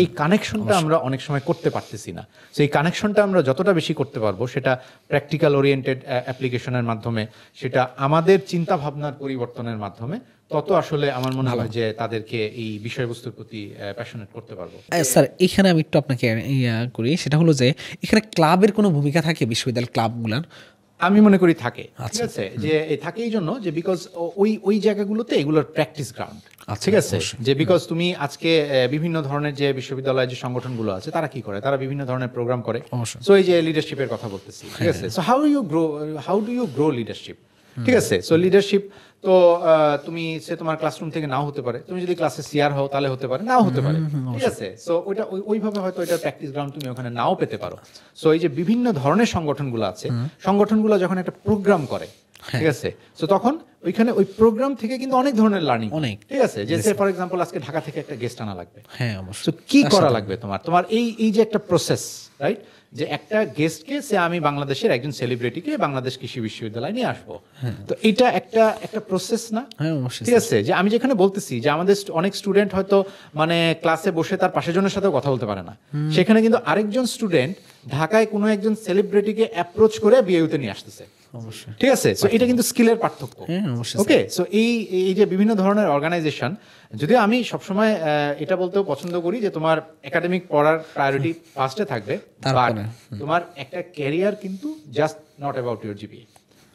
এই কানেকশনটা আমরা অনেক সময় করতে পারতেছি না। তো এই কানেকশনটা আমরা যতটা বেশি করতে পারবো, সেটা প্র্যাকটিক্যাল ওরিয়েন্টেড অ্যাপ্লিকেশনের মাধ্যমে, সেটা আমাদের চিন্তা ভাবনার পরিবর্তনের মাধ্যমে, তত আসলে আমার মনে হয় যে তাদেরকে এই বিষয়বস্তুর প্রতি প্যাশনেট করতে পারবো। স্যার এখানে আমি একটু আপনাকে করি, সেটা হলো যে এখানে ক্লাবের কোনো ভূমিকা থাকে বিশ্ববিদ্যালয় ক্লাবগুলোর? আমি মনে করি থাকে, ঠিক আছে, যে থাকে এই জন্য যে বিকজ ওই জায়গাগুলোতে এগুলোর প্র্যাকটিস গ্রাউন্ড, ঠিক আছে, যে বিকজ তুমি আজকে বিভিন্ন ধরনের যে বিশ্ববিদ্যালয়ের যে সংগঠনগুলো আছে তারা কি করে, তারা বিভিন্ন ধরনের প্রোগ্রাম করে। সো এই যে লিডারশিপের কথা বলতেছি, ঠিক আছে, so how do you grow leadership, ঠিক আছে? সো লিডারশিপ তো তুমি সে তোমার ক্লাসরুম থেকে নাও হতে পারে, তুমি যদি ক্লাসে সিআর হও তাহলে হতে পারে, নাও হতে পারে, ঠিক আছে? সো ওইটা ওইভাবে হয়তো এটা প্র্যাকটিস গ্রাউন্ড তুমি ওখানে নাও পেতে পারো। সো এই যে বিভিন্ন ধরনের সংগঠনগুলো আছে, সংগঠনগুলো যখন একটা প্রোগ্রাম করে, ঠিক আছে, সো তখন ওইখানে ওই প্রোগ্রাম থেকে কিন্তু অনেক ধরনের লার্নিং, অনেক, ঠিক আছে, যে ফর এক্সাম্পল আজকে ঢাকা থেকে একটা গেস্ট আনা লাগবে, হ্যাঁ অবশ্যই, সো কি করা লাগবে তোমার এই যে একটা প্রসেস, রাইট, যে একটা গেস্টকে সে আমি বাংলাদেশের একজন সেলিব্রিটিকে বাংলাদেশ কৃষি বিশ্ববিদ্যালয়ে নিয়ে আসবো, তো এটা একটা প্রসেস না, ঠিক আছে? যে আমি যেখানে বলতেছি যে আমাদের অনেক স্টুডেন্ট হয়তো মানে ক্লাসে বসে তার পাশের জনের সাথেও কথা বলতে পারে না, সেখানে কিন্তু আরেকজন স্টুডেন্ট ঢাকায় কোনো একজন সেলিব্রিটিকে অ্যাপ্রোচ করে বিয়েতে নিয়ে আসতেছে, ঠিক আছে? সো এটা কিন্তু স্কিলের পার্থক্য, ওকে? সো এই যে বিভিন্ন ধরনের অর্গানাইজেশন, যদিও আমি সবসময় এটা বলতেও পছন্দ করি যে তোমার একাডেমিক পড়ার প্রায়োরিটি ফার্স্টে থাকবে, বাট তোমার একটা ক্যারিয়ার কিন্তু just not about your GPA,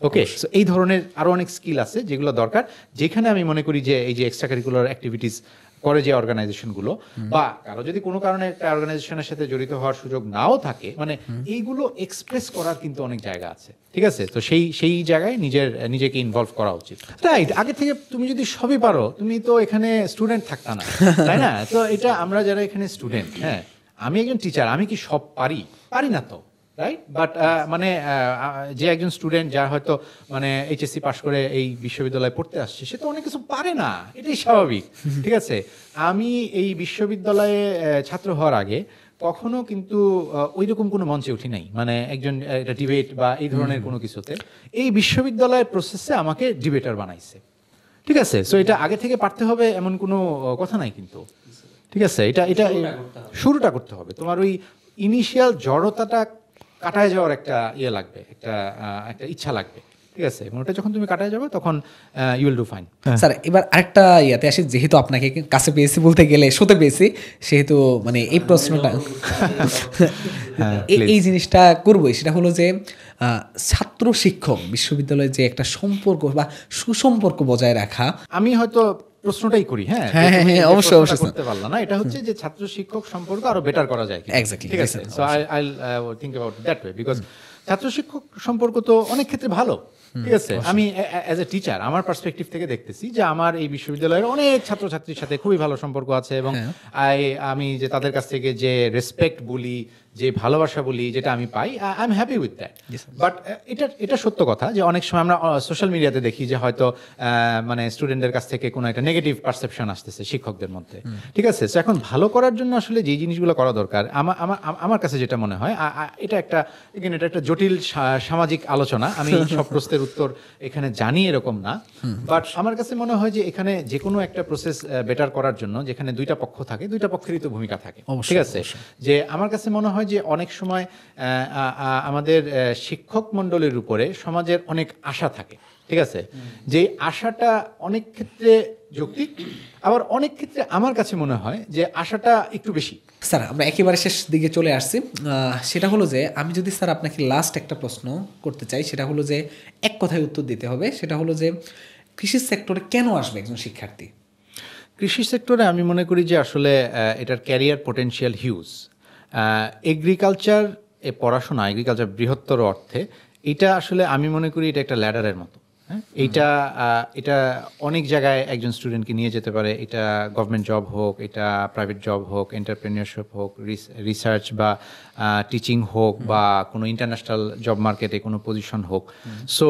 okay? So এই ধরনের আরো অনেক স্কিল আছে যেগুলো দরকার, যেখানে আমি মনে করি যে এই যে এক্সট্রা কারিকুলার অ্যাক্টিভিটিস করে যে অর্গানাইজেশনগুলো, বা কারো যদি কোনো কারণে একটা অর্গানাইজেশনের সাথে জড়িত হওয়ার সুযোগ নাও থাকে, মানে এইগুলো এক্সপ্রেস করার কিন্তু অনেক জায়গা আছে, ঠিক আছে? তো সেই জায়গায় নিজেকে ইনভলভ করা উচিত, রাইট? আগে থেকে তুমি যদি সবই পারো, তুমি তো এখানে স্টুডেন্ট থাকতা না, তাই না? তো এটা আমরা যারা এখানে স্টুডেন্ট, হ্যাঁ, আমি একজন টিচার, আমি কি সব পারি না তো, রাইট? বাট মানে যে একজন স্টুডেন্ট যার হয়তো মানে এইচএসসি পাস করে এই বিশ্ববিদ্যালয়ে পড়তে আসছে, সে তো অনেক কিছু পারে না, এটাই স্বাভাবিক, ঠিক আছে? আমি এই বিশ্ববিদ্যালয়ে ছাত্র হওয়ার আগে কখনো কিন্তু ওইরকম কোনো মঞ্চে উঠি নাই, মানে একজন একটা ডিবেট বা এই ধরনের কোনো কিছুতে। এই বিশ্ববিদ্যালয়ের প্রসেসে আমাকে ডিবেটার বানাইছে, ঠিক আছে? সো এটা আগে থেকে পারতে হবে এমন কোনো কথা নাই কিন্তু, ঠিক আছে? এটা শুরুটা করতে হবে, তোমার ওই ইনিশিয়াল জড়তাটা কাটায় যাওয়ার একটা ইয়ে লাগবে, একটা ইচ্ছা লাগবে, ঠিক আছে, এবং ওটা যখন তুমি কাটায় যাবে তখন you will do fine. Sir এবার আরেকটা ইয়াতে আসি, যেহেতু আপনাকে কাছে পেয়েছি বলতে গেলে শোতে পেয়েছি, সেহেতু মানে এই প্রশ্নটা এই জিনিসটা করবোই, সেটা হলো যে ছাত্র শিক্ষক বিশ্ববিদ্যালয়ে যে একটা সম্পর্ক বা সুসম্পর্ক বজায় রাখা। আমি হয়তো প্রশ্নটাই করি, হ্যাঁ হ্যাঁ, যে হ্যাঁ, তুমি হ্যাঁ, যে অবশ্যই, প্রশ্নটা অবশ্যই, করতে পারলা না, এটা হচ্ছে যে ছাত্র শিক্ষক সম্পর্ক আরো বেটার করা যায় কিনা। Exactly, ঠিক আছে, so I think about that way, because ছাত্র শিক্ষক সম্পর্ক তো অনেক ক্ষেত্রে ভালো। ঠিক আছে, আমি অ্যাজ এ টিচার আমার পার্সপেক্টিভ থেকে দেখতেছি যে আমার এই বিশ্ববিদ্যালয়ের অনেক ছাত্রছাত্রীর সাথে খুবই ভালো সম্পর্ক আছে, এবং আমি যে তাদের কাছ থেকে যে রেসপেক্ট বলি, যে ভালোবাসা বলি, যেটা আমি পাই, I am happy with that. But এটা সত্য কথা যে অনেক সময় আমরা সোশ্যাল মিডিয়াতে দেখি যে হয়তো মানে স্টুডেন্টদের কাছ থেকে কোনো একটা নেগেটিভ পারসেপশন আসতেছে শিক্ষকদের মধ্যে। ঠিক আছে, সো এখন ভালো করার জন্য আসলে যে জিনিসগুলো করা দরকার, আমার কাছে যেটা মনে হয়, এটা একটা জটিল সামাজিক আলোচনা, আমি সব প্রশ্নের উত্তর এখানে জানি এরকম না, বাট আমার কাছে মনে হয় যে এখানে যে কোনো একটা প্রসেস বেটার করার জন্য যেখানে দুইটা পক্ষ থাকে, দুইটা পক্ষেরই তো ভূমিকা থাকে। ঠিক আছে, যে আমার কাছে মনে হয় যে অনেক সময় আমাদের শিক্ষক মণ্ডলীর উপরে সমাজের অনেক আশা থাকে। ঠিক আছে, যে আশাটা অনেক ক্ষেত্রে যৌক্তিক, আবার অনেক ক্ষেত্রে আমার কাছে মনে হয় যে আশাটা একটু বেশি। স্যার আমরা একেবারে শেষ দিকে চলে আসছি, সেটা হলো যে আমি যদি স্যার আপনাকে লাস্ট একটা প্রশ্ন করতে চাই, সেটা হলো যে এক কথায় উত্তর দিতে হবে, সেটা হলো যে কৃষি সেক্টরে কেন আসবে একজন শিক্ষার্থী? কৃষি সেক্টরে আমি মনে করি যে আসলে এটার ক্যারিয়ার পোটেনশিয়াল হিউজ। এগ্রিকালচার পড়াশোনা, এগ্রিকালচার বৃহত্তর অর্থে এটা আসলে আমি মনে করি এটা একটা ল্যাডারের মতো। হ্যাঁ, এটা অনেক জায়গায় একজন স্টুডেন্টকে নিয়ে যেতে পারে। এটা গভর্নমেন্ট জব হোক, এটা প্রাইভেট জব হোক, এন্টারপ্রেনিয়রশিপ হোক, রিসার্চ বা টিচিং হোক, বা কোনো ইন্টারন্যাশনাল জব মার্কেটে কোনো পজিশন হোক। সো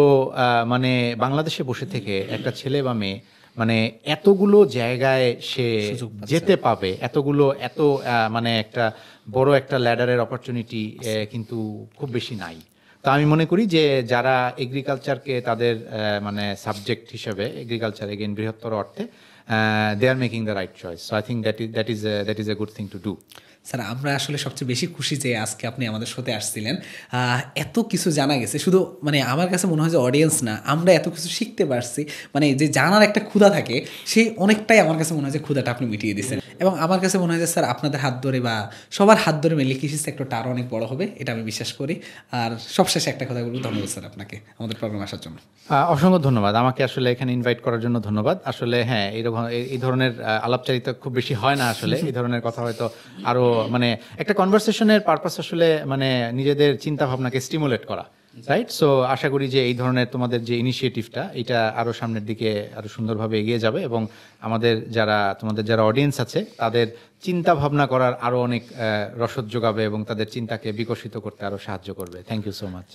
মানে বাংলাদেশে বসে থেকে একটা ছেলে বা মেয়ে মানে এতগুলো জায়গায় সে যেতে পাবে, এত মানে একটা বড় একটা ল্যাডারের অপরচুনিটি কিন্তু খুব বেশি নাই। তো আমি মনে করি যে যারা এগ্রিকালচারকে তাদের মানে সাবজেক্ট হিসেবে, এগ্রিকালচার এগেইন বৃহত্তর অর্থে, they are making the right choice. So I think that is a good thing to do. Sir আমরা আসলে সবচেয়ে বেশি খুশি যে আজকে আপনি আমাদের সাথে আসছিলেন, এত কিছু জানা গেছে। শুধু মানে আমার কাছে মনে হয় যে অডিয়েন্স না, আমরা এত কিছু শিখতে পারছি, মানে যে জানার একটা ক্ষুধা থাকে, সেই অনেকটাই আমার কাছে মনে হয় যে ক্ষুধাটা আপনি মিটিয়ে দিচ্ছেন। এবং আমার কাছে মনে হয় যে স্যার আপনাদের হাত ধরে বা সবার হাত ধরে মেনলি কৃষি সেক্টরটা আরও অনেক বড় হবে, এটা আমি বিশ্বাস করি। আর সবশেষে একটা কথা বলবো, ধন্যবাদ স্যার আপনাকে আমাদের প্রোগ্রামে আসার জন্য। অসংখ্য ধন্যবাদ, আমাকে আসলে এখানে ইনভাইট করার জন্য ধন্যবাদ। আসলে হ্যাঁ, এই ধরনের আলাপচারিতা খুব বেশি হয় না আসলে। এই ধরনের কথা হয়তো আরো মানে একটা কনভারসেশনের পারপাস আসলে মানে নিজেদের চিন্তা ভাবনাকে স্টিমুলেট করা, রাইট? সো আশা করি যে এই ধরনের তোমাদের যে ইনিশিয়েটিভটা, এটা আরো সামনের দিকে আরো সুন্দরভাবে এগিয়ে যাবে, এবং তোমাদের যারা অডিয়েন্স আছে তাদের চিন্তা ভাবনা করার আরো অনেক রসদ যোগাবে, এবং তাদের চিন্তাকে বিকশিত করতে আরো সাহায্য করবে। Thank you so much.